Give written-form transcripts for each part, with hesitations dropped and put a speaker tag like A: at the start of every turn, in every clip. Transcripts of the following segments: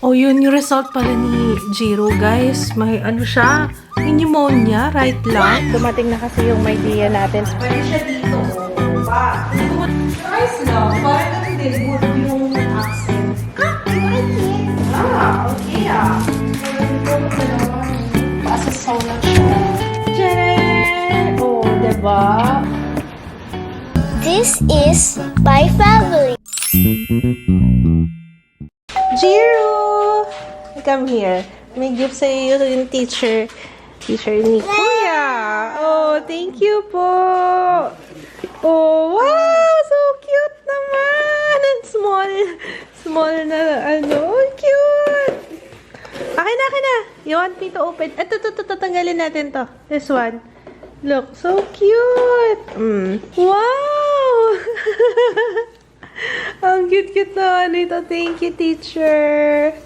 A: Oh, yun yung result pala ni Jiro, guys. May ano siya, may pneumonia, right lang. Dumating na kasi yung may dia natin. Pwede siya dito. Pa. Good. Nice lang. Parang hindi good yung accent. Okay Pasasaw na siya. Tcharam! Oh, diba?
B: This is my family.
A: Jiro! Come here. May gift sa iyo yung teacher. Teacher ni Kuya. Oh, thank you po. Oh, wow! So cute naman! And small na ano. Oh, cute! Akin na. You want me to open? Ito, tatanggalin natin to. This one. Look, so cute! Wow! Ang cute naman ito. Thank you, teacher.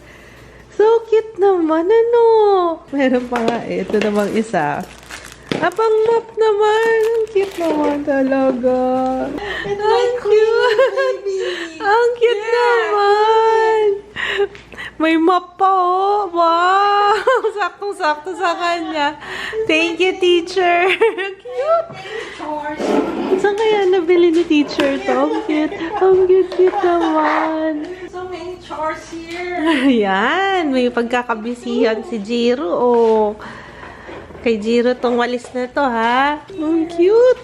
A: So cute naman, ano? Meron pa nga eh. Ito namang isa. Pang map naman. Ang cute naman talaga. Ang cute. Ang cute naman. May map pa, oh. Wow! Saktong-sakto sa kanya. Thank you, teacher. Cute. Saan kaya nabili ni teacher to? Ang cute. Ang cute naman.
C: So many chores here.
A: Ayan. May pagkakabisihan si Jiro, oh. Kay Jiro tong walis na to, ha? Ang cute.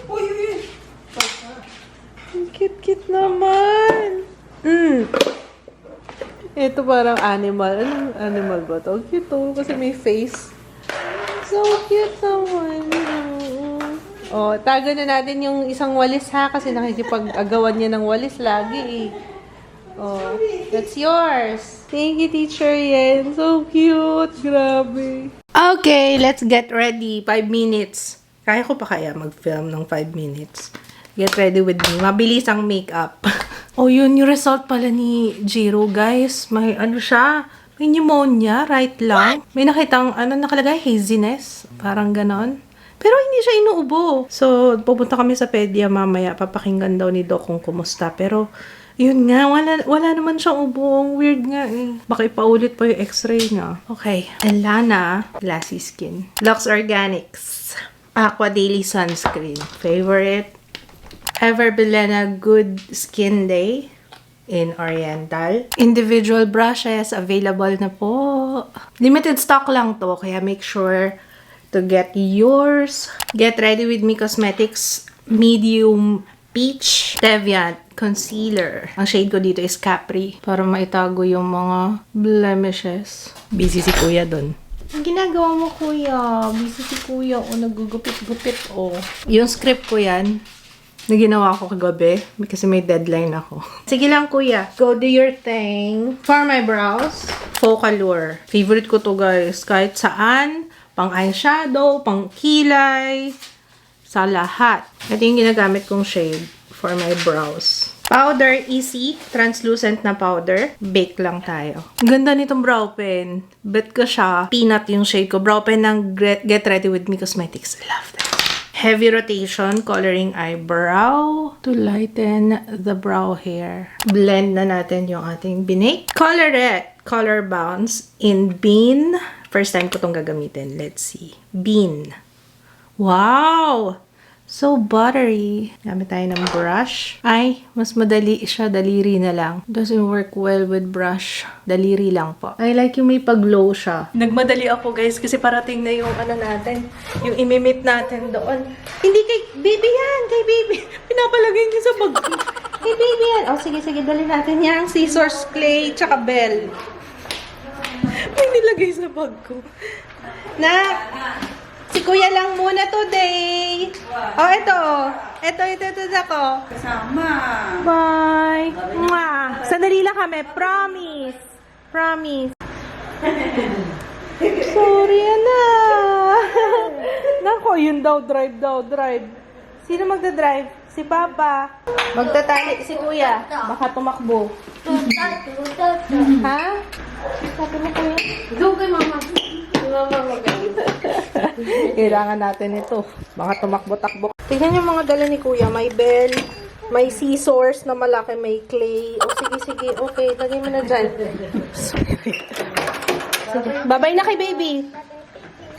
A: Ang cute naman. Ito parang animal. Anong animal ba to? Cute to. Kasi may face. So cute naman. Oh, tago na natin yung isang walis, ha? Kasi nakikipag-agawan niya ng walis lagi, eh. Oh, that's yours. Thank you, Teacher Yen. So cute. Grabe. Okay, let's get ready. 5 minutes. Kaya ko pa kaya mag-film ng 5 minutes. Get ready with me. Mabilis ang makeup. Oh, yun yung result pala ni Jiro, guys. May ano siya, may pneumonia, right lang. May nakitang, nakalagay, haziness. Parang ganon. Pero hindi siya inuubo. So, pupunta kami sa pedia mamaya. Papakinggan daw ni Doc kung kumusta. Pero, yun nga, wala naman siyang ubo. Ang weird nga eh. Baka ipaulit pa yung x-ray niya. Okay. Elana, Glassy Skin. Lux Organics. Aqua Daily Sunscreen. Favorite. Ever Belena Good Skin Day in Oriental. Individual brushes available na po. Limited stock lang to, kaya make sure to get yours. Get Ready With Me Cosmetics Medium Peach Deviant Concealer. Ang shade ko dito is Capri para maitago yung mga blemishes. Busy si Kuya dun. Ang ginagawa mo, Kuya? Busy si Kuya. O, nagugupit-gupit, o. Yung script ko yan, na ginawa ko kagabi kasi may deadline ako. Sige lang, Kuya. Go do your thing. For my brows, Focallure. Favorite ko to, guys. Kahit saan, pang eyeshadow, pang kilay, sa lahat. Ito yung ginagamit kong shade for my brows. Powder Easy, translucent na powder. Bake lang tayo. Ganda nitong brow pen. Bet ko siya. Peanut yung shade ko. Brow pen ng Get Ready With Me Cosmetics. I love that. Heavy rotation, coloring eyebrow to lighten the brow hair. Blend na natin yung ating binake. Colorette, Color Bounce in Bean. First time ko itong gagamitin. Let's see. Bean. Wow! So buttery. Gamit tayo ng brush. Ay, mas madali siya. Daliri na lang. Doesn't work well with brush. Daliri lang po. I like yung may pag-glow siya. Nagmadali ako, guys, kasi parating na yung natin. Yung imimit natin doon. Hindi kay baby yan. Kay baby. Pinapalagay niya sa bag. Kay baby yan. Oh, sige. Dali natin yan. Scissors, clay, tsaka bell. May nilagay sa bag ko. Na, si Kuya lang muna today. Oh, ito. Ito ako.
C: Kasama.
A: Bye. Mwah. Sandali lang kami. Promise. Sorry na. Nako, yun daw. Drive. Sino magdadrive? Si Papa. Magtatali si Kuya. Baka tumakbo. Ha? Sabi mo, Kuya?
C: Go kay mama.
A: Kailangan natin ito. Baka tumakbo-takbo. Tingnan yung mga dala ni Kuya. May bell. May scissors na malaki, may clay. O, sige. Okay, lagay mo na dyan. Sige. Bye-bye na kay baby.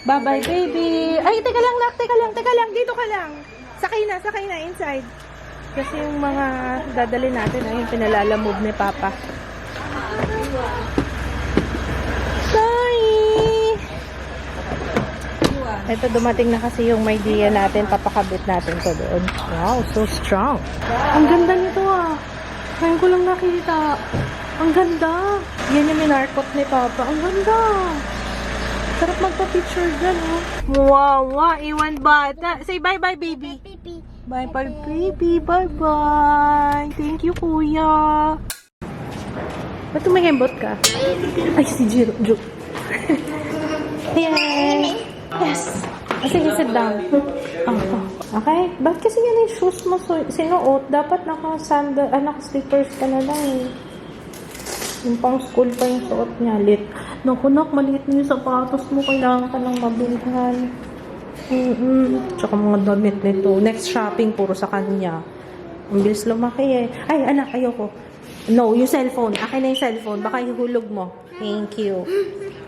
A: Bye-bye, baby. Ay, teka lang. Dito ka lang. Sakay na, inside. Kasi yung mga dadali natin ay yung pinalalamove ni Papa. Sorry! Ito, dumating na kasi yung may idea natin. Papakabit natin ko doon. Wow, so strong. Ang ganda nito ah. Ngayon ko lang nakita. Ang ganda. Yan yung minarkot ni Papa. Ang ganda. Sarap magpa-picture dyan oh. Wow, iwan bata. Say bye-bye, baby. Bye-bye, baby. Bye-bye. Thank you, kuya. Ba't tumahembot ka? Ay, si Jiro. Yay! Yes! Sige, sit down. Okay. Ba't kasi yan yung shoes mo sinuot? Dapat naka-sandal, naka-slippers ka na lang eh. Yung pang school pa yung suot niya. Naku, maliit na yung sapatos mo. Kailangan ka lang mabilhan. Tsaka mga damit nito. Next shopping, puro sa kanya. Ang bilis lumaki eh. Ay, anak, ayoko. No, yung cellphone. Akin na yung cellphone. Baka ihulog mo. Thank you.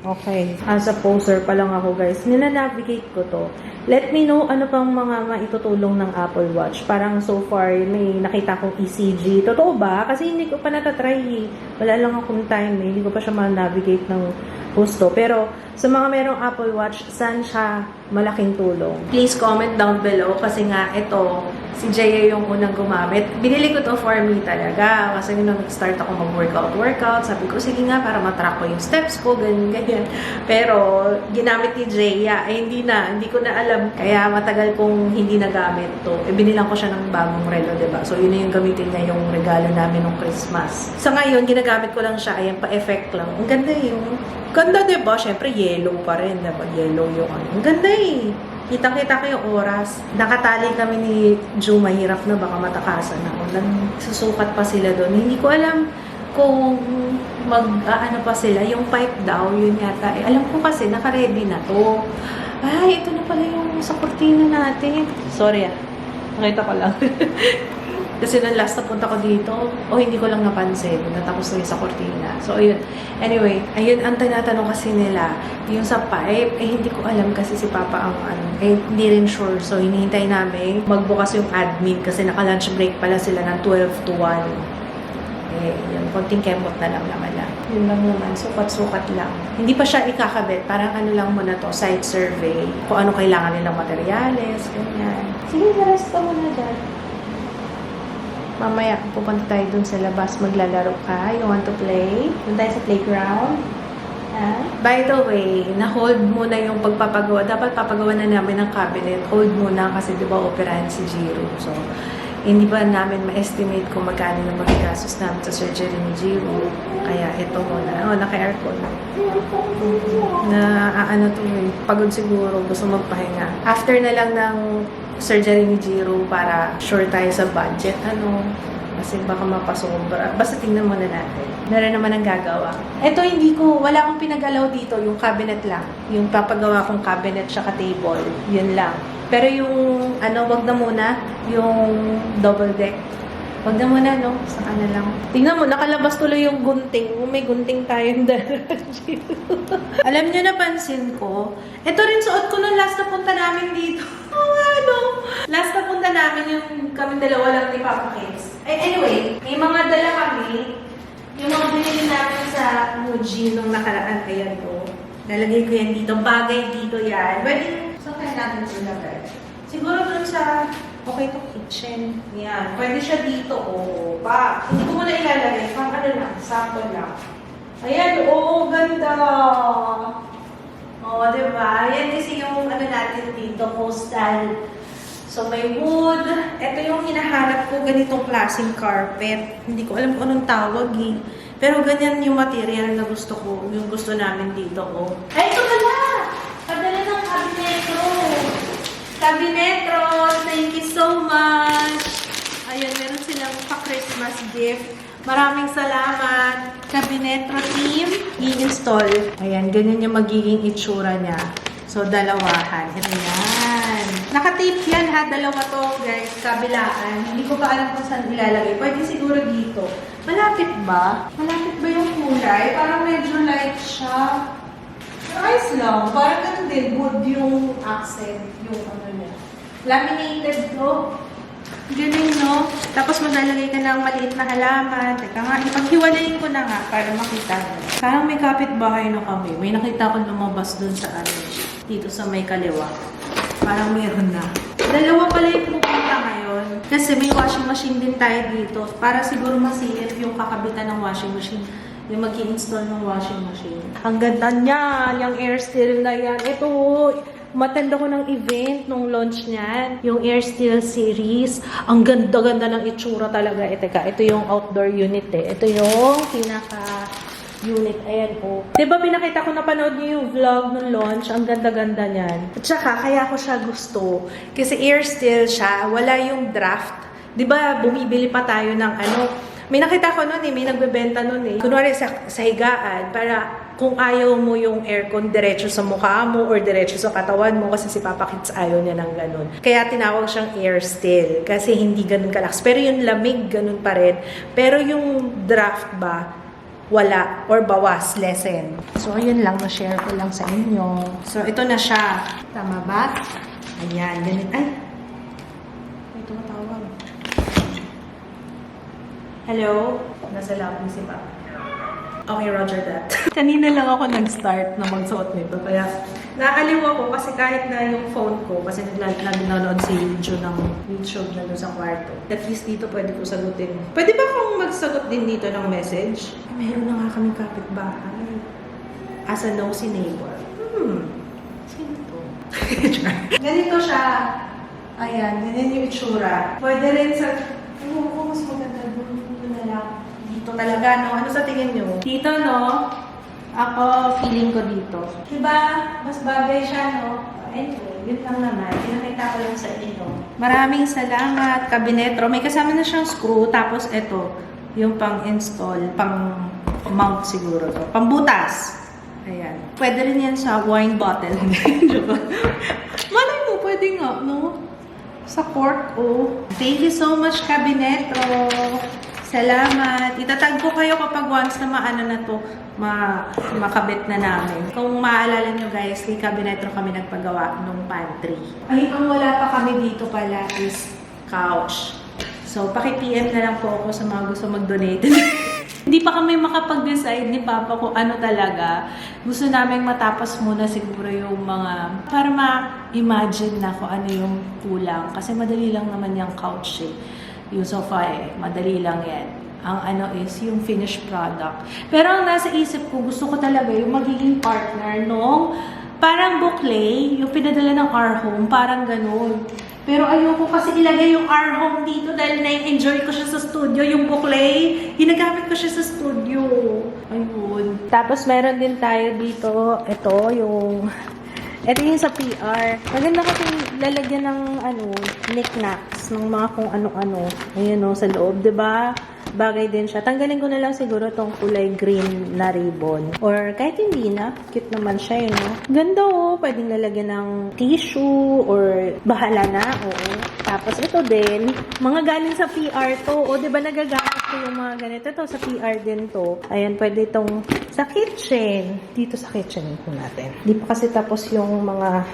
A: Okay. As a poser pa lang ako, guys. Nila-navigate ko to. Let me know ano pang mga maitutulong ng Apple Watch. Parang so far, may nakita kong ECG. Totoo ba? Kasi hindi ko pa natatry eh. Wala lang akong time eh. Hindi ko pa siya ma-navigate ng gusto. Pero sa mga merong Apple Watch, saan siya malaking tulong? Please comment down below kasi nga ito, si Jaya yung unang gumamit. Binili ko to for me talaga. Kasi nung nag-start ako mag-workout, sabi ko, sige nga, para matrack ko yung steps ko, ganyan. Pero ginamit ni Jaya, hindi ko na alam. Kaya matagal kong hindi nagamit to. Binilang ko siya ng bagong relo, diba? So yun na yung gamitin niya yung regalo namin ng Christmas. Sa ngayon, ginagamit ko lang siya, ayan, pa-effect lang. Ang ganda yung... Ganda, diba? Syempre, yellow pa rin, diba? Yellow yung ano. Ang ganda eh. Kitang-kita ko yung oras. Nakatali kami ni Ju, mahirap na, baka matakasan ako. Susukat pa sila doon. Hindi ko alam kung ano pa sila. Yung pipe daw, yun yata. Alam ko kasi, naka-ready na to. Ay, ito na pala yung sa kurtina natin. Sorry ah. Nakita ko lang. Kasi nung last na punta ko dito, hindi ko lang napansin. Natapos na yung sa cortina. So, ayun. Anyway, ayun, ang tinatanong kasi nila, yung sa pipe, hindi ko alam kasi si Papa ang hindi rin sure. So, hinihintay namin magbukas yung admin kasi naka-lunch break pala sila ng 12 to 1. Yun, konting kemot na lang naman lang. Yun lang naman, sukat-sukat lang. Hindi pa siya ikakabit, parang ano lang muna to, site survey. Kung ano kailangan nilang materyales, ganyan. Sige, rest ka muna dyan. Mamaya, pupunta tayo dun sa labas, maglalaro ka. You want to play? Dun tayo sa playground. By the way, na-hold muna yung pagpapagawa. Dapat papagawa na namin ng cabinet. Hold muna kasi di ba operahan si Jiro. So, hindi pa namin ma-estimate kung magkano na magagastos namin sa surgery ni Jiro. Kaya ito muna. Naka-aircon. Pagod siguro. Gusto magpahinga. After na lang ng surgery ni Jiro para sure tayo sa budget. Kasi baka mapasobra. Basta tingnan muna natin. Meron naman ang gagawa. Ito wala akong pinagalaw dito. Yung cabinet lang. Yung papagawa kong cabinet siya ka-table. Yun lang. Pero yung, wag na muna. Yung double deck. Wag na muna, no? Saka na lang. Tingnan mo, nakalabas tuloy yung gunting. May gunting tayong dalawa. Alam niyo, napansin ko, ito rin suot ko nung last na punta namin dito. Last na punta namin yung kami dalawa lang ni Papa Kids. Anyway, may mga dala kami. Yung mga binili namin sa Muji nung nakaraan. Ayan po. Nalagay ko yan dito. Bagay dito yan. Pwede, saan kaya natin ito lagay? Siguro dun sa to kitchen. Yan. Pwede siya dito. Hindi ko muna ilalagay. Pang lang. Sample lang. Ayan. Ganda. Diba? Yan kasi yung natin dito. Postal. So, may wood. Ito yung hinahanap ko. Ganitong klaseng carpet. Hindi ko alam kung anong tawag eh. Pero ganyan yung material na gusto ko. Yung gusto namin dito. Ay, ito pala! Padala ng kabinetro. Kabinetro! Thank you so much! Ayan, meron silang pa-Christmas gift. Maraming salamat. Kabinetro team, i-install. Ayan, ganyan yung magiging itsura niya. So, dalawahan. Ito yan. Naka-tape yan ha. Dalawa to, guys. Kabilaan. Hindi ko pa alam kung saan ilalagay. Pwede siguro dito. Malapit ba? Malapit ba yung kulay? Parang medyo light siya. Ayos lang. Parang ganun din. Wood yung accent. Yung ano niya. Laminated to. Galing, no? Tapos maglalagay ka ng maliit na halaman. Teka nga, ipaghiwalayin ko na nga para makita mo. Parang may kapitbahay na kami. May nakita ko lumabas dun sa ano, dito sa may kaliwa. Parang meron na. Dalawa pala yung pupunta ngayon. Kasi may washing machine din tayo dito. Para siguro masilip yung kakabitan ng washing machine. Yung mag-i-install ng washing machine. Ang ganda niya! Yung AirSteel na yan. Ito, matanda ko ng event nung launch niyan. Yung AirSteel series. Ang ganda-ganda ng itsura talaga. Ito yung outdoor unit eh. Ito yung pinaka-unit. Ayan po. Diba pinakita ko, napanood niyo yung vlog nung launch? Ang ganda-ganda niyan. At saka, kaya ko siya gusto. Kasi AirSteel siya. Wala yung draft. Diba bumibili pa tayo ng ano. May nakita ko nun eh. May nagbebenta nun eh. Kunwari sa higaan. Para kung ayaw mo yung aircon diretso sa mukha mo or diretso sa katawan mo kasi si Papa Kids ayaw niya ng ganun. Kaya tinawag siyang AirSteel kasi hindi ganun kalakas. Pero yung lamig ganun pa rin. Pero yung draft ba, wala or bawas, lessen. So, ayun lang. Na-share ko lang sa inyo. So, ito na siya. Tama ba? Ayan. Ganun. Ay! May tumatawag. Hello? Nasa lobby si Papa. Okay, roger that. Kanina lang ako nag-start na magsuot nito. Kaya, naaliw ako kasi kahit na yung phone ko, kasi nanonood si Ju ng YouTube na doon sa kwarto. At least dito pwede ko sagutin. Pwede ba akong magsagot din dito ng message? Ay, meron na nga kaming kapitbahay. As a nosy neighbor. Sino to? Ganito siya. Ayan, ganyan yung itsura. Pwede rin sa... Ano ko, mas maganda doon na lang. Dito talaga, no? Ano sa tingin nyo? Dito, no? Ako, feeling ko dito. Diba? Mas bagay siya, no? Anyway, yun lang naman. Pinakita ko lang sa inyo. Maraming salamat, kabinetro. May kasama na siyang screw. Tapos, ito, yung pang-install, pang-mount siguro to. Pang-butas. Ayan. Pwede rin yan sa wine bottle. Malay mo, pwede nga, no? Sa cork, oh. Thank you so much, kabinetro. Salamat. Itatag ko kayo kapag once na maano na to, makabit na namin. Kung maalala nyo guys, kay Kabinetro kami nagpagawa nung pantry. Ay, ang wala pa kami dito pala is couch. So, paki-PM na lang po ako sa mga gusto mag-donate. Hindi pa kami makapag-decide ni Papa kung ano talaga. Gusto namin matapos muna siguro yung mga, para ma-imagine na kung ano yung kulang. Kasi madali lang naman yung couch eh. Yung sofa eh, madali lang yan. Ang ano is yung finished product. Pero ang nasa isip ko, gusto ko talaga yung magiging partner nung parang boucle, yung pinadala ng R-Home, parang ganun. Pero ayoko kasi ilagay yung R-Home dito dahil na-enjoy ko siya sa studio. Yung boucle, ginagamit ko siya sa studio. Ayun. Tapos meron din tayo dito, ito yung... Ito yung sa PR. Maganda kasi lalagyan ng knickknacks ng mga kung ano-ano. Ayan o, sa loob, 'di ba? Bagay din siya. Tanggalin ko na lang siguro tong kulay green na ribbon. Or kahit hindi na, cute naman siya, yun, no? Ganda o, pwedeng lalagyan ng tissue or bahala na, oo. Tapos ito din, mga galing sa PR to. O, 'di ba nagagamit ko yung mga ganito to sa PR din to. Ayan, pwede itong sa kitchen. Dito sa kitchen po natin. Di pa kasi tapos yung mga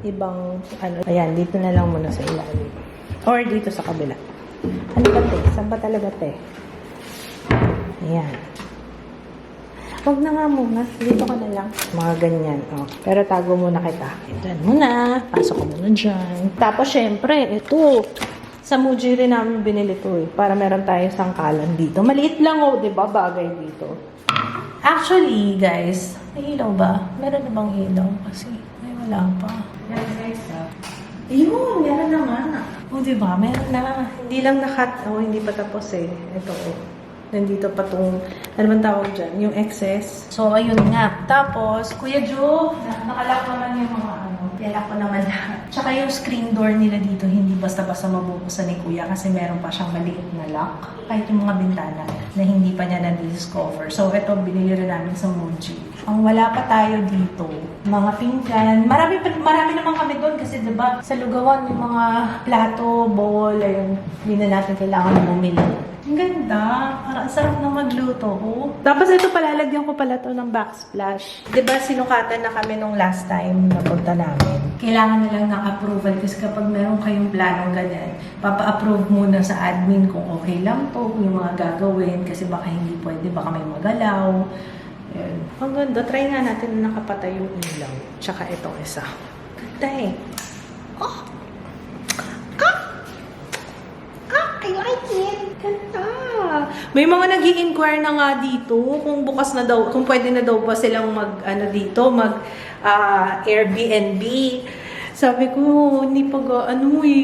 A: ibang ayan, dito na lang muna sa ilalim. Or dito sa kabila. Ano ba, te? Saan ba talaga, te? Ayan. Huwag na nga muna. Dito ka na lang. Mga ganyan. Oh. Pero tago muna kita. Diyan muna. Pasok ko muna dyan. Tapos, syempre, ito. Sa Muji rin namin binili to eh. Para meron tayong sangkalan dito. Maliit lang oh, di ba? Bagay dito. Actually, guys, may ilaw ba? Meron na bang ilaw? Kasi, may wala pa. Yan, guys, ayun, meron naman. O, diba? Meron na. Hindi lang nakat. Oh, hindi pa tapos eh. Ito, oh. Nandito pa tong, ano man tawag dyan? Yung excess. So, ayun nga. Tapos, Kuya Joe, nakalak naman yung mga Yalak ko naman lahat. Tsaka yung screen door nila dito, hindi basta-basta mabubuksan ni Kuya kasi meron pa siyang maliit na lock. Kahit yung mga bintana na hindi pa niya na-discover. So, ito, binili rin namin sa Muji. Ang wala pa tayo dito, mga pinggan. Marami naman kami doon kasi diba sa Lugawan may mga plato, bowl, ayun. Hindi na natin kailangan bumili. Ang ganda. Parang sarap na magluto. Oh. Tapos ito palalagyan ko pala to ng backsplash. Diba sinukatan na kami nung last time na punta namin. Kailangan na lang ng approval kasi kapag meron kayong planong ganyan, papa-approve muna sa admin kung okay lang to, kung yung mga gagawin kasi baka hindi pwede, baka may magalaw. Ayan. Ang ganda. Try nga natin na nakapatay yung ilaw. Tsaka itong isa. Ganda eh. Oh! I like it. Ganda. May mga nag-i-inquire na nga dito kung bukas na daw, kung pwede na daw ba silang Airbnb. Sabi ko, hindi pa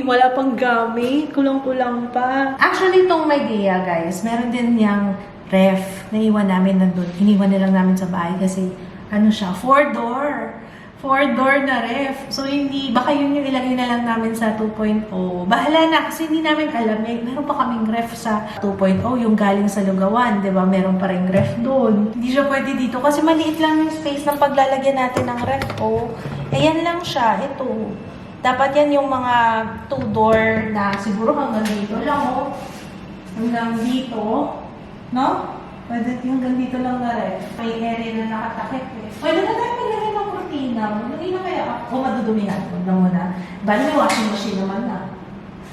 A: wala pang gamit. Kulang-kulang pa. Actually, itong may Gea, guys, meron din niyang ref. Naiwan namin nandun. Iniwan na lang namin sa bahay kasi, siya, 4-door. 4-door na ref. So, baka yun yung ilagay na lang namin sa 2.0. Bahala na, kasi hindi namin alam. Meron pa kaming ref sa 2.0, yung galing sa Lugawan, di ba? Meron pa rin ref doon. Hindi siya pwede dito kasi maliit lang yung space ng paglalagyan natin ng ref. Ayan lang siya. Ito. Dapat yan yung mga 2-door na siguro hanggang dito lang, hanggang dito. No? Pwede hanggang dito lang na ref. May area na nakatakip eh. Pwede na tayo maglagay ng kurtina. Maglagay na kaya ako. Madudumihan ko na muna. Bali may washing machine naman na.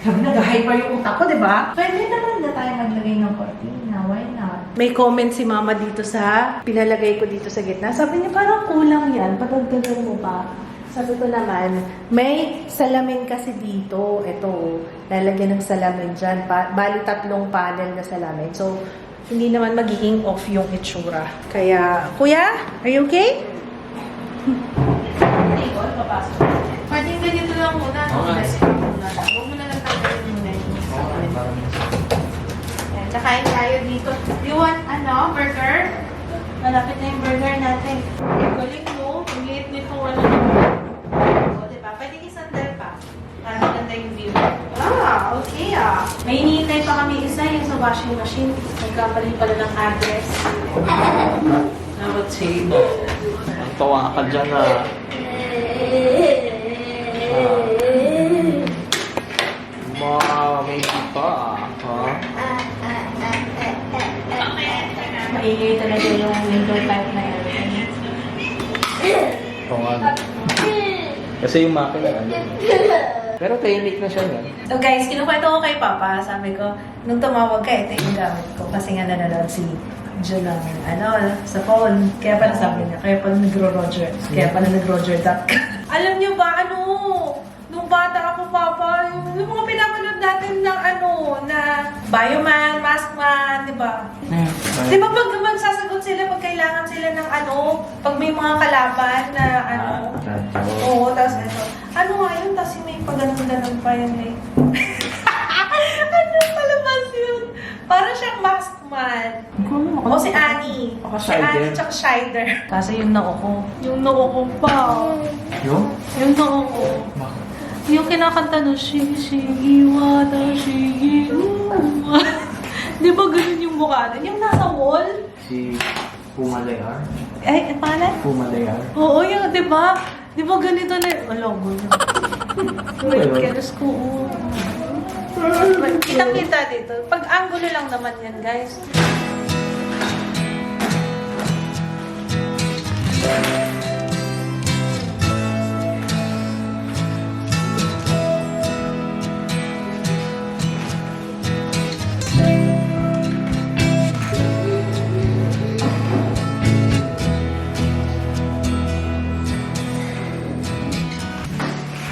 A: Kami nag-hyper yung utak ko, di ba? Pwede naman na tayo maglagay ng kurtina. Why not? May comment si mama dito sa pinalagay ko dito sa gitna. Sabi niya parang kulang yan. Patagdagan mo pa. Sabi ko naman, may salamin kasi dito. Ito, lalagyan ng salamin dyan. Bali 3 panel na salamin. So, hindi naman magiging off yung itsura. Kaya, kuya, are you okay? Hindi ko, papasok. Pwede ganito lang muna. Huwag mo na lang tanggalin muna yung Ayan, kakain tayo dito. You want, burger? Malapit na yung burger natin. Galing mo, ang liit nito, O, diba? Pwede isandal pa. Para maganda yung view. Okay May hinihintay pa kami isa yung sa washing machine. Nagkapalit pala ng address.
D: Tawa ka dyan may pa.
A: Maingay talaga yung winter time na yan.
D: Kasi yung makina, Pero tahimik na siya yan.
A: So guys, kinukwento ko kay Papa. Sabi ko, nung tumawag ka, ito yung gamit ko. Kasi nga nanonood si Diyo ng, sa phone. Kaya pala sabi niya, kaya pala nagro-Roger. Kaya pala nag-Roger.com. Alam niyo ba, nung bata ako, Papa, yung mga pinapanood natin ng na Bioman, Maskman, di ba? Di ba pag magsasagot sila, pag kailangan sila ng pag may mga kalaban na Oo, tapos ito. Yun? Tapos may pag-ganon pa yun eh. Palabas yun? Parang siyang Maskman. O si Annie. Si Annie tsaka Shider. Kasi yung noo ko. Yung noo ko pa. Yung noo ko. Yung kinakanta no, Shigi wada, Shigi Di ba ganun yung mukha nun? Yung nasa wall?
D: Si Pumalayar.
A: Ay, pangalan?
D: Pumalayar.
A: Oo, yung, di ba? Di ba ganito na logo na? Wait, keras ko. Kitang-kita dito. Pag-angulo lang naman yan, guys.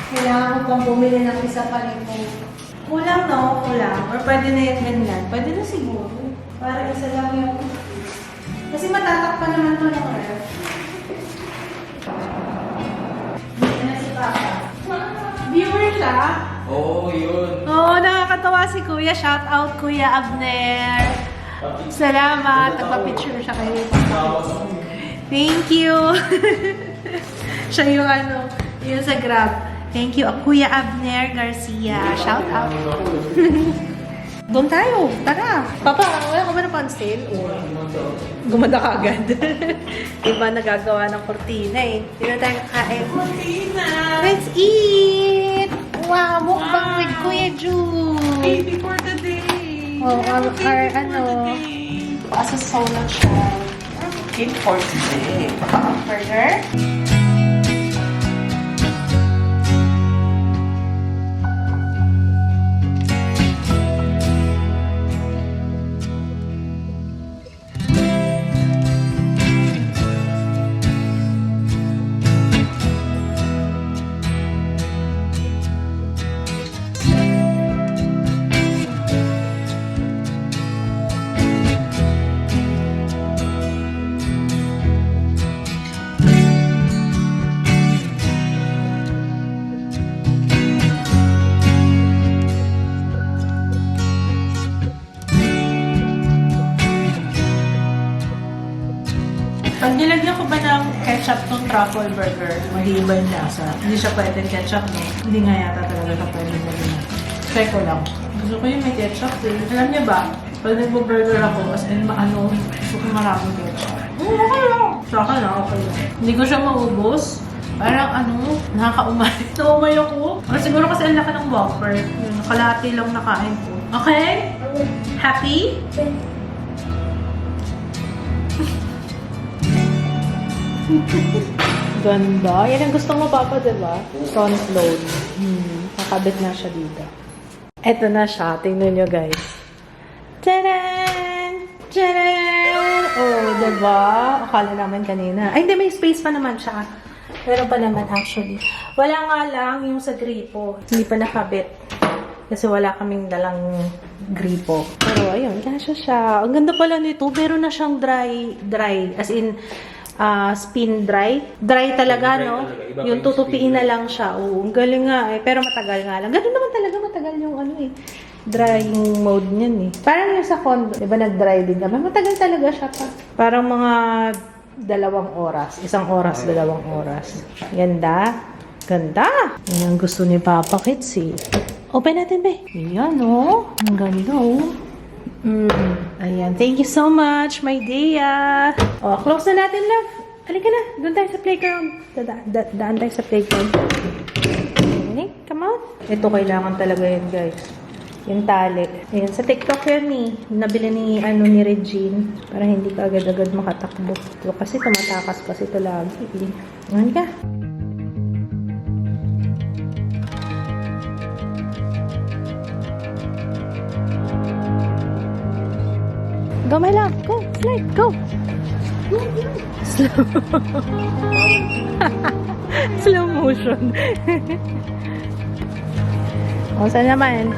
A: Kailangan ko pang bumili ng isa pa rin po. Kulang, no? Kulang. Or pwede na yung ganyan. Pwede na siguro. Para isa lang yung... Kasi matatakpan naman to ng ref. Hindi na si Papa. Viewer siya?
D: Oo, yun.
A: Oo, nakakatawa si Kuya. Shout out, Kuya Abner. Salamat. Nagpa-picture siya kayo. Thank you. Siya yung yung sa Grab. Thank you, Kuya Abner Garcia. Shout out. Doon tayo. Tara. Papa, wala ka ba napansin? Gumanda ka agad. Iba nagagawa ng kortina eh. Hindi na tayo kakain.
C: Cortina!
A: Let's eat! Wow, mukbang with Kuya Ju.
C: Baby for the day!
A: Oh, our ano, as a solo child.
C: Cake for today.
A: Burger. Pag nilagyan ko ba ng ketchup tong truffle burger, mag-iiba yung lasa. Hindi siya pwedeng ketchup, no? Hindi nga yata talaga na pwedeng maging. Try ko lang. Gusto ko yung may ketchup eh. Alam niyo ba, pag nagbo-burger ako, as in maano, gusto ko maraming ketchup. Okay lang. Sa akin lang, okay lang. Hindi ko siya maubos. Parang ano, nakakaumay. Naumay ako. Or siguro kasi ang laki ng Whopper. Yun, kalahati lang nakain ko. Okay? Happy? Ganda. Yan ang gusto mo, Papa, diba? Front load. Nakabit na siya dito. Eto na siya. Tingnan nyo, guys. Tadaan! Tadaan! Oh, diba? Akala naman kanina. Ay, hindi. May space pa naman siya. Meron pa naman, actually. Wala nga lang yung sa gripo. Hindi pa nakabit. Kasi wala kaming dalang gripo. Pero, ayun. Kasya siya. Ang ganda pala nito. Meron na siyang dry. As in, spin dry. Dry talaga, no? Yung tutupiin na lang siya. Oo, ang galing nga eh. Pero matagal nga lang. Ganun naman talaga matagal yung ano eh. Drying mode niyan eh. Parang yung sa condo, di ba nag-dry din kami? Matagal talaga siya pa. Parang mga 2 oras. 1 oras, 2 oras. Ganda. Ganda! Yan ang gusto ni Papa Kids eh. Open natin, be. Ayan, oh. Ang ganda, oh. Ayan. Thank you so much, my Dea. Oh, close na natin, love. Halika na. Doon tayo sa playground. Daan tayo sa playground. Okay, come on. Ito kailangan talaga yan, guys. Yung tali. Ayan, sa TikTok yan eh. Nabili ni Regine. Para hindi ka agad-agad makatakbo. So, kasi tumatakas kasi ito lagi. Ayan ka. Go, my love. Go. Slide. Go. Slow. Slow motion. O, saan naman?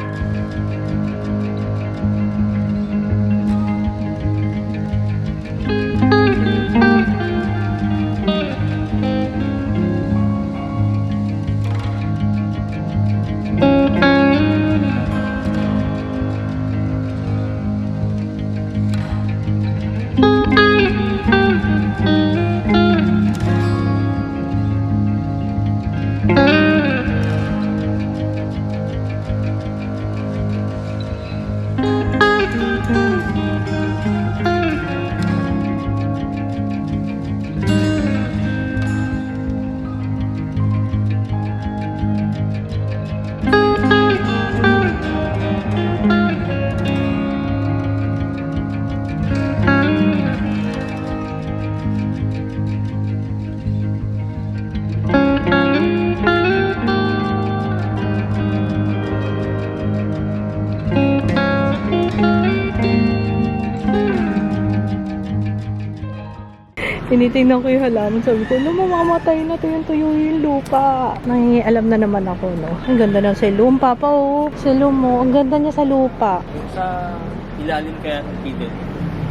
A: Tinitingnan ko yung halaman. Sabi ko, mamamatay na to yung tuyo yung lupa. Nangialam na naman ako, no? Ang ganda ng silum, Papa, oh. Silum mo. Ang ganda niya sa lupa.
D: Sa ilalim kaya ng pivot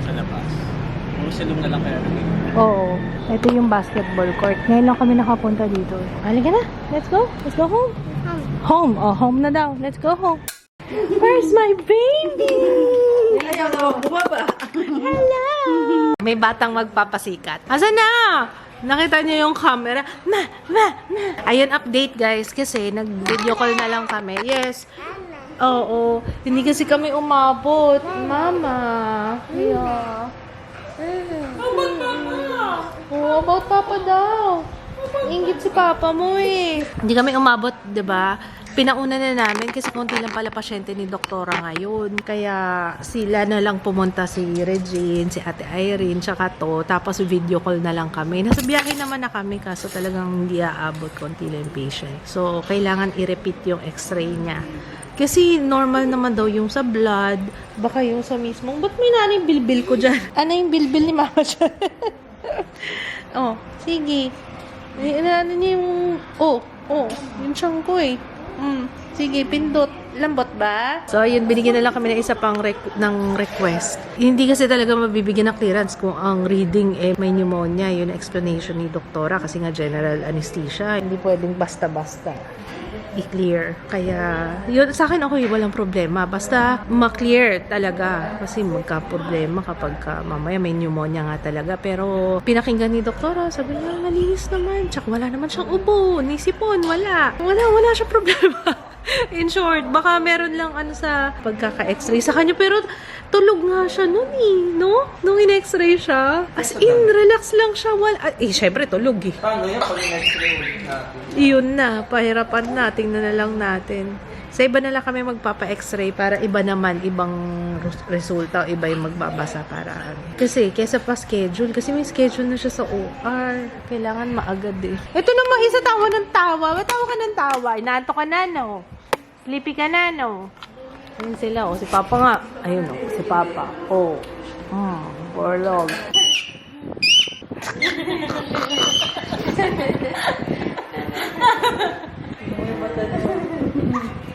D: sa labas. Puro silum na lang kaya naging.
A: Oo. Ito yung basketball court. Ngayon lang kami nakapunta dito. Halika na. Let's go. Let's go home. Home. Oh, home na daw. Let's go home. Where's my baby?
C: Hello, bumaba.
A: Hello! May batang magpapasikat. Asan na? Nakita niyo yung camera? Ma! Ayun, update guys. Kasi nag-video call na lang kami. Yes. Oo. Hindi kasi kami umabot. Mama. Yeah.
C: About Papa!
A: Oo, about Papa daw. Ingit si Papa mo eh. Hindi kami umabot, 'di ba? Pinauna na namin kasi konti lang pala pasyente ni doktora ngayon. Kaya sila na lang pumunta, si Regine, si Ate Irene, tsaka to. Tapos video call na lang kami. Nasa biyahe naman na kami kaso talagang hindi aabot, konti lang yung patient. So, kailangan i-repeat yung x-ray niya. Kasi normal naman daw yung sa blood, baka yung sa mismong, ba't may nanay bilbil ko dyan? Ano yung bilbil ni mama dyan? Oh, sige. Ano niya yung, yung siyang ko eh. Sige, pindot. Lambot ba? So, yun, binigyan na lang kami ng isa pang request. Hindi kasi talaga mabibigyan ng clearance kung ang reading may pneumonia. Yun ang explanation ni doktora kasi nga general anesthesia. Hindi pwedeng basta-basta i-clear. Kaya, yun, sa akin ako walang problema. Basta ma-clear talaga. Kasi magka-problema kapag mamaya may pneumonia nga talaga. Pero, pinakinggan ni doktora, sabi niya, malinis naman. Tsaka wala naman siyang ubo, nisipon, wala. Wala siya problema. In short, baka meron lang sa pagkaka-x-ray sa kanya. Pero, tulog nga siya nun no? Nung in-x-ray siya. As in, relax lang siya. Syempre, tulog eh.
D: Paano yan pag in-x-ray ulit natin?
A: Iyon na, pahirapan na, tingnan na lang natin. Sa iba na lang kami magpapa-x-ray para iba naman, ibang resulta o iba yung magbabasa para kasi, kesa pa schedule, kasi may schedule na siya sa OR. Kailangan maagad eh. Ito naman isa tawa ng tawa. Matawa ka ng tawa. Inaanto ka na, no? Sleepy ka na, no? Ayun sila, si Papa nga. Ayun, si Papa. Borlog.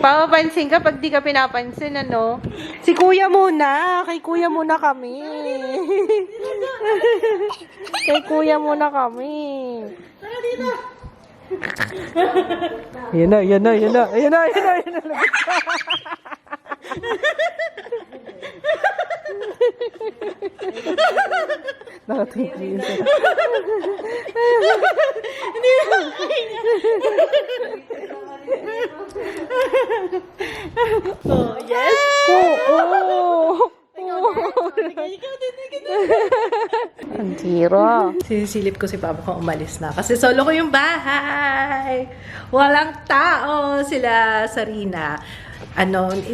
A: Papapansin ka pag di ka pinapansin, ano? Si Kuya muna. Kay Kuya muna kami. Kay Kuya muna kami. Tara dito. Yan na. Nakatingin siya. Hindi na kaya. Oh, yes. Ang tira. Sinisilip ko si Papa kung umalis na. Kasi solo ko yung bahay. Walang tao. Sila Sarina.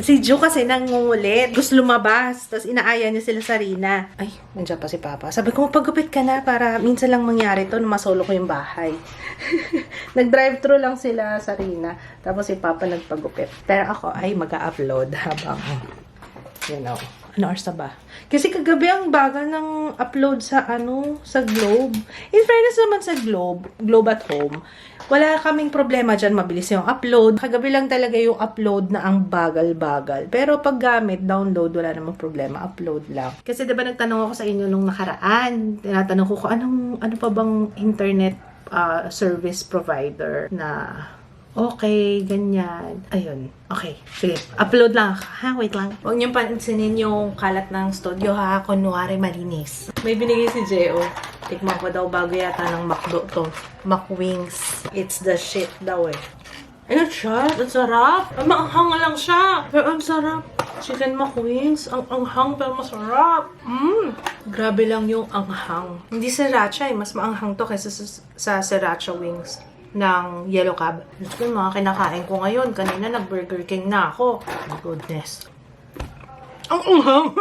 A: Si Jo kasi nangungulit. Gusto lumabas. Tapos inaaya niya sila Sarina. Ay, nandiyan pa si Papa. Sabi ko, magpagupit ka na para minsan lang mangyari to na masolo ko yung bahay. Nag-drive-thru lang sila Sarina. Tapos si Papa nagpagupit. Pero ako ay mag-upload habang, ano oras na ba? Kasi kagabi ang bagal ng upload sa sa Globe. In fairness naman sa Globe at Home, wala kaming problema dyan, mabilis yung upload. Kagabi lang talaga yung upload na ang bagal-bagal. Pero pag gamit, download, wala namang problema, upload lang. Kasi diba nagtanong ako sa inyo nung nakaraan, tinatanong ko kung ano pa bang internet service provider na okay, ganyan. Ayun. Okay. Sige. Upload lang ako. Ha? Wait lang. Huwag niyong pansinin yung kalat ng studio, ha? Kunwari malinis. May binigay si Jeo. Tikman ko daw bago yata ng McDo to. McWings. It's the shit daw eh. Ayun siya. Ang sarap. Maanghang lang siya. Pero ang sarap. Chicken McWings. Ang anghang pero masarap. Grabe lang yung anghang. Hindi sriracha eh. Mas maanghang to kaysa sa sriracha wings ng Yellow Cab. Ito yung mga kinakain ko ngayon. Kanina nag-Burger King na ako. Oh my goodness. Ang unghang!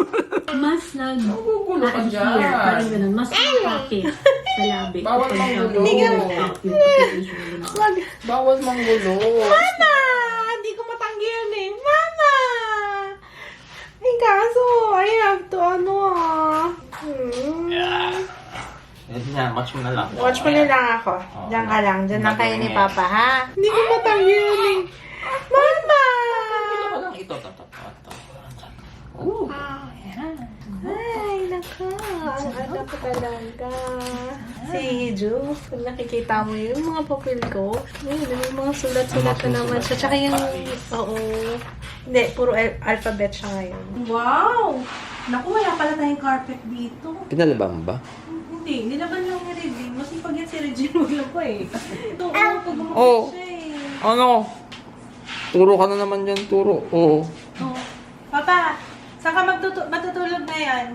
E: Mas
C: Gugulo ka dyan.
E: parang ganun, mas kapit sa labi.
C: Bawal manggulo. Bawal manggulo.
A: Mama! Hindi ko matanggi yan eh. Mama! Ay, kaso, I have to
D: Yan nga, watch mo na lang.
A: Watch mo na lang ako. Diyan ka lang. Diyan lang kayo ni Papa, ha? Hindi ko matanggi yan eh. Mama!
D: Ito.
A: Ay, nako. Ang ano ko talaga. Si Ju, kung nakikita mo yung mga papel ko, may mga sulat-sulat na naman siya. Tsaka yung, hindi, puro alphabet siya ngayon. Wow! Naku, wala pala tayong carpet dito.
D: Pinalabang ba?
A: Hindi, nilaban lang ni Regine. Masipag yan si Regine, wala pa eh. Ito, pag
C: Oh.
A: siya eh.
C: Ano?
D: Turo ka na naman dyan, turo. Oo.
A: Oh. Papa, saan ka matutulog na yan?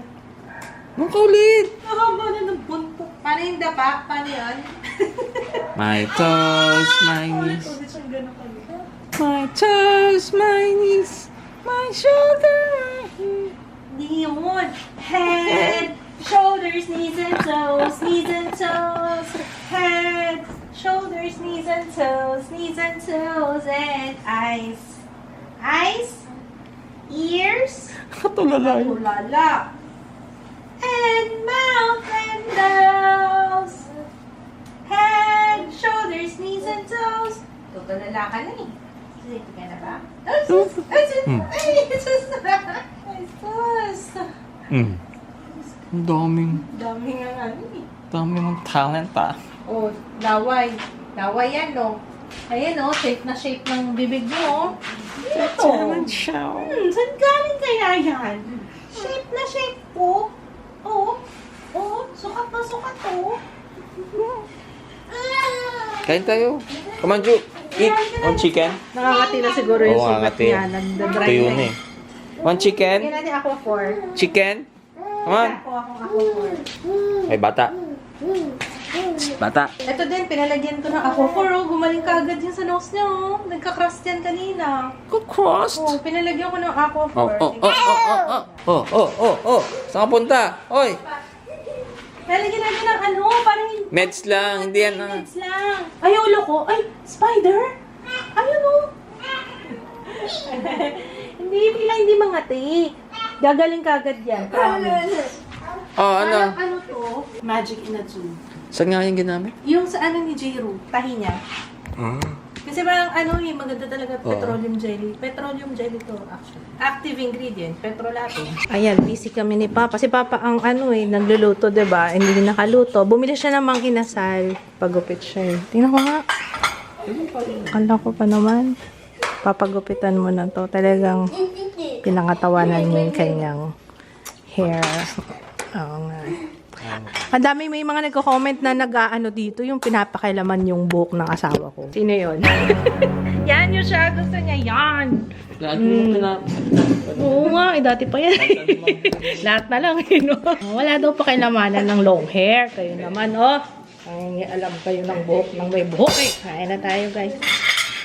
D: Nung ka ulit.
A: Mahaba na ng buntot. Paano yung dapa? Paano yan?
D: My toes, my knees.
A: Ulit siyang gano'n ka.
D: My toes, my knees. My shoulder, my heel.
A: Hindi yun. Head, shoulders, knees and toes, knees and toes. Head, shoulders, knees and toes, and eyes. Eyes, ears,
D: Katulala yun.
A: ulala. And mouth and nose. Head, shoulders, knees and toes. Tutulala ka na eh. Sleepy ka na ba? Ay, sus! Ay, sus! Ay, sus! Ay, sus!
D: Ang daming
A: Dami nga ano eh.
D: mong talent ah.
A: Oh, laway. Laway yan, no? Ayan, oh, shape na shape ng bibig mo, oh. Ito.
D: siya.
A: Saan galing kaya yan? Shape na shape po. Oh, oh, sukat na sukat, oh.
D: Kain tayo. Come on, Ju. Eat. One chicken.
A: Nakakati na siguro yung
D: Oo,
A: sugat
D: nakakati.
A: niya. Nagda-dry
D: Tuyo
A: na
D: na eh. One chicken.
A: Yan natin aqua 4.
D: Chicken. Come on.
A: Ako akong aqua 4.
D: Ay, bata. Bata.
A: Ito din, pinalagyan ko ng aqua 4, oh. Gumaling ka agad yan sa nose niya, oh. Nagka-crust yan kanina.
D: Crossed.
A: Oh, pinalagyan ko ng aqua 4.
D: Oh, oh, oh, oh, oh, oh, oh, oh, oh. Saan ka punta? Oy.
A: Nalagyan natin ng ano, parang
D: Meds lang. Hindi yan ah.
A: Meds lang. Ay, ulo ko. Ay, spider. Ayun, oh. Hindi mangati. Gagaling ka agad yan. Promise.
D: Oh, ano?
A: Ano to? Magic in a tube.
D: Saan nga yung ginamit?
A: Yung sa ano ni J-Ru, tahi niya. Kasi parang ano yung maganda talaga petroleum jelly. Petroleum jelly to actually. Active ingredient, petrolatum. Ayan, busy kami ni Papa. Si Papa ang ano nagluluto, 'di ba? Hindi din nakaluto. Bumili siya ng inasal. Pagupit siya. Tingnan ko nga. Kala ko pa naman. Papagupitan mo na to. Talagang pinangatawanan mo yung kanyang hair. Oo nga. Ang dami may mga nagko-comment na nag-aano dito, yung pinapakailaman yung buhok ng asawa ko. Sino yun? Yan yung siya. Gusto niya yan. Oo nga, dati pa yan. Lahat na lang, no? Wala daw pakilamanan ng long hair. Kayo naman, oh. Ay, alam kayo ng buhok, ng may buhok eh. Kain na tayo, guys.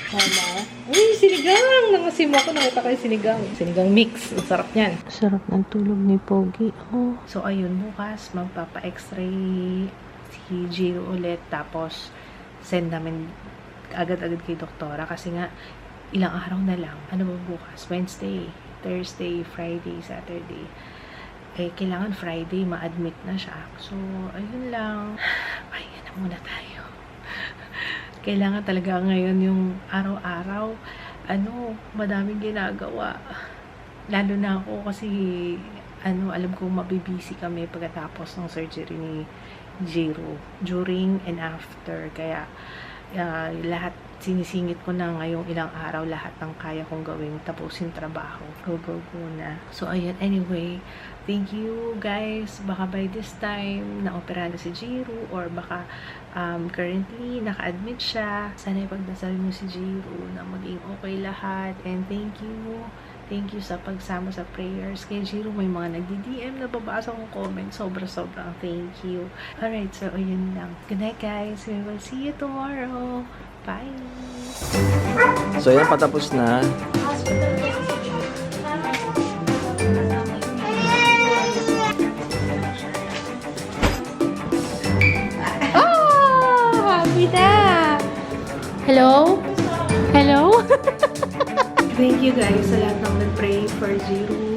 A: Mama. Uy, sinigang! Nangasim ako, nakita ko yung sinigang. Sinigang mix. Ang sarap niyan. Sarap ng tulog ni Pogi. Oh. So, ayun, bukas, magpapa-x-ray si Jiro ulit. Tapos, send namin agad-agad kay doktora. Kasi nga, ilang araw na lang. Ano ba bukas? Wednesday, Thursday, Friday, Saturday. Eh, kailangan Friday, ma-admit na siya. So, ayun lang. Pahinga na muna tayo. Kailangan talaga ngayon yung araw-araw, madaming ginagawa. Lalo na ako kasi, alam ko mabibisi kami pagkatapos ng surgery ni Jiro. During and after. Kaya, lahat, sinisingit ko na ngayong ilang araw lahat ng kaya kong gawin tapusin trabaho. Go na. So, ayun. Anyway, thank you guys. Baka by this time, na-opera na si Jiro or baka currently, naka-admit siya. Sana ipagdasal mo si Jiro na maging okay lahat. And thank you. Thank you sa pagsama sa prayers. Kay Jiro, may mga nagdi-DM na babasa kong comment. Sobra-sobrang thank you. Alright, so ayun lang. Good night guys. We will see you tomorrow. Bye!
D: So yan, patapos na.
A: Happy na! Hello? Hello? Thank you guys sa lahat ng nag-pray for Jiro.